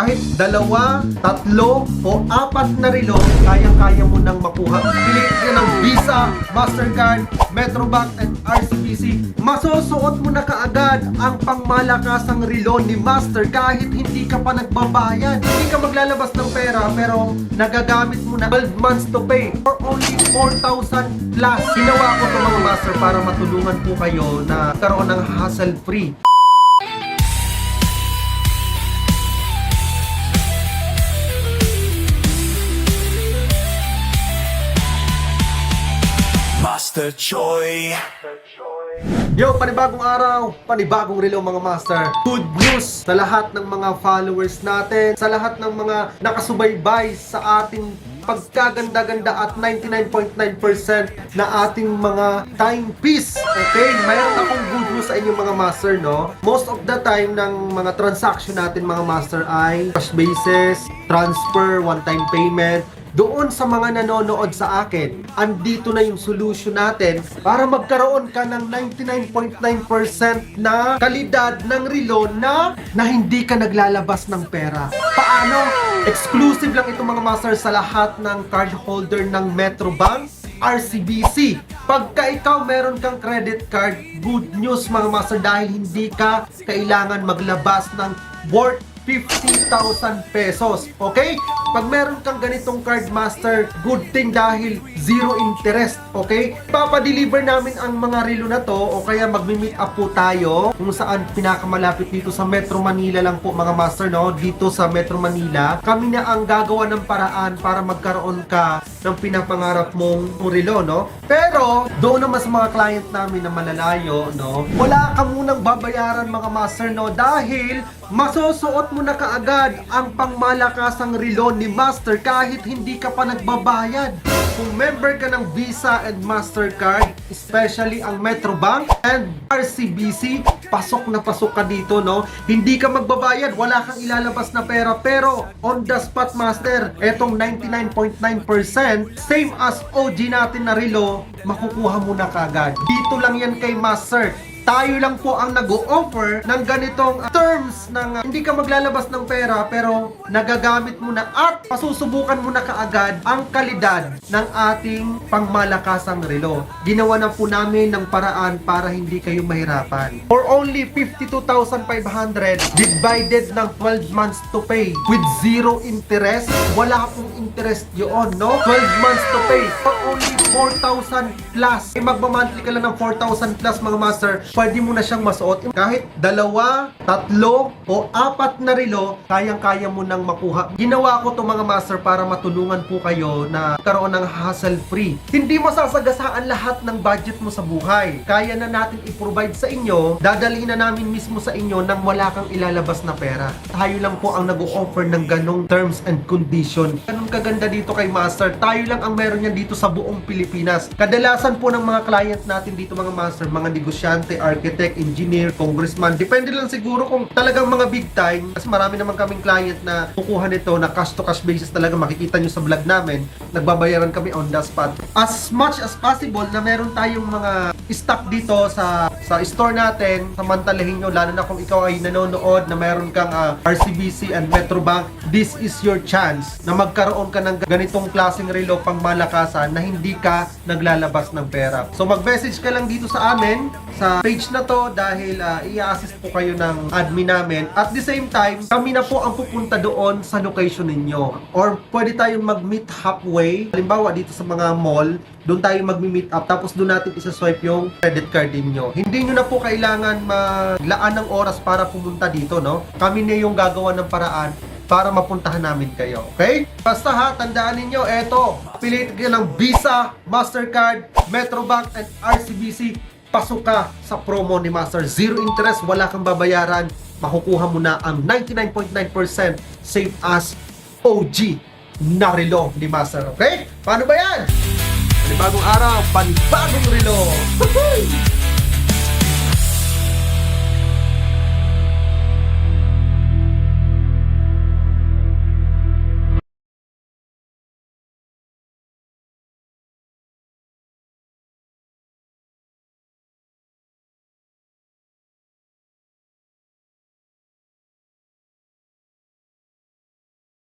Kahit dalawa, tatlo, o apat na relo, kayang-kaya mo nang makuha. Pili ka ng Visa, Mastercard, Metrobank, and RCBC. Masusuot mo na kaagad ang pangmalakasang relo ni Master kahit hindi ka pa nagbabayad. Hindi ka maglalabas ng pera pero nagagamit mo na 12 months to pay for only 4,000 plus. Ginawa ko ito mga Master para matulungan po kayo na karoon ng hassle-free. Master Choi. Yo, panibagong araw, panibagong relo mga Master. Good news sa lahat ng mga followers natin, sa lahat ng mga nakasubaybay sa ating pagkaganda-ganda at 99.9% na ating mga timepiece. Okay, mayroon akong good news sa inyong mga Master, no? Most of the time ng mga transaction natin mga Master ay cash basis, transfer, one-time payment. Doon sa mga nanonood sa akin, andito na yung solution natin para magkaroon ka ng 99.9% na kalidad ng relo na hindi ka naglalabas ng pera. Paano? Exclusive lang ito mga Master sa lahat ng card holder ng Metrobank, RCBC. Pagka ikaw meron kang credit card, good news mga Master dahil hindi ka kailangan maglabas ng worth 50,000 pesos. Okay? Pag meron kang ganitong card Master, good thing dahil zero interest. Okay? Papadeliver namin ang mga relo na to o kaya magmi-meet up po tayo kung saan pinakamalapit dito sa Metro Manila lang po mga Master, no? Dito sa Metro Manila, kami na ang gagawa ng paraan para magkaroon ka ng pinapangarap mong relo, no? Pero doon naman sa mga client namin na malalayo, no? Wala ka munang babayaran mga Master, no? Dahil masusuot mo na kaagad ang pangmalakasang relo ni Master kahit hindi ka pa nagbabayad. Kung member ka ng Visa and Mastercard, especially ang Metrobank and RCBC, pasok na pasok ka dito, no? Hindi ka magbabayad, wala kang ilalabas na pera, pero on the spot Master, etong 99.9% same as OG natin na relo, makukuha mo na kaagad. Dito lang yan kay Master. Tayo lang po ang nag-o-offer ng ganitong terms ng hindi ka maglalabas ng pera pero nagagamit mo na at pasusubukan mo na kaagad ang kalidad ng ating pangmalakasang relo. Ginawa na po namin ng paraan para hindi kayo mahirapan. For only 52,500 divided ng 12 months to pay with zero interest, wala pong interest yun, no? 12 months to pay for only 4,000 plus. E magmamonthly ka lang ng 4,000 plus mga Master, pwede mo na siyang masuot. Kahit dalawa, tatlo, o apat na relo, kayang-kaya mo nang makuha. Ginawa ko to mga Master para matulungan po kayo na karoon ng hassle-free. Hindi masasagasaan lahat ng budget mo sa buhay. Kaya na natin i-provide sa inyo, dadalhin na namin mismo sa inyo nang wala kang ilalabas na pera. Tayo lang po ang nag-o-offer ng ganong terms and condition. Ganun kaganda dito kay Master. Tayo lang ang meron yan dito sa buong Pilipinas. Kadalasan po ng mga client natin dito mga Master, mga negosyante, architect, engineer, congressman, depende lang siguro kung talagang mga big time. Kasi marami naman kaming client na kukuha nito na cash to cash basis talaga. Makikita nyo sa vlog namin, nagbabayaran kami on the spot. As much as possible na meron tayong mga stock dito sa store natin, samantalahin nyo, lalo na kung ikaw ay nanonood na meron kang RCBC and Metrobank, this is your chance na magkaroon ka ng ganitong klaseng relo pang malakasan na hindi ka naglalabas ng pera. So mag-message ka lang dito sa amin sa page na to dahil i-assist po kayo ng admin namin. At the same time, kami na po ang pupunta doon sa location ninyo. Or pwede tayong mag-meet halfway. Halimbawa dito sa mga mall, doon tayo mag-meet up tapos doon natin isa-swipe yung credit card ninyo. Hindi nyo na po kailangan maglaan ng oras para pumunta dito, no? Kami na yung gagawa ng paraan para mapuntahan namin kayo, okay? Basta ha, tandaan ninyo, eto, pilitin kayo ng Visa, Mastercard, Metrobank, and RCBC. Pasok ka sa promo ni Master. Zero interest, wala kang babayaran. Makukuha mo na ang 99.9% same as OG na relo ni Master, okay? Paano ba yan? Panibagong araw, panibagong relo!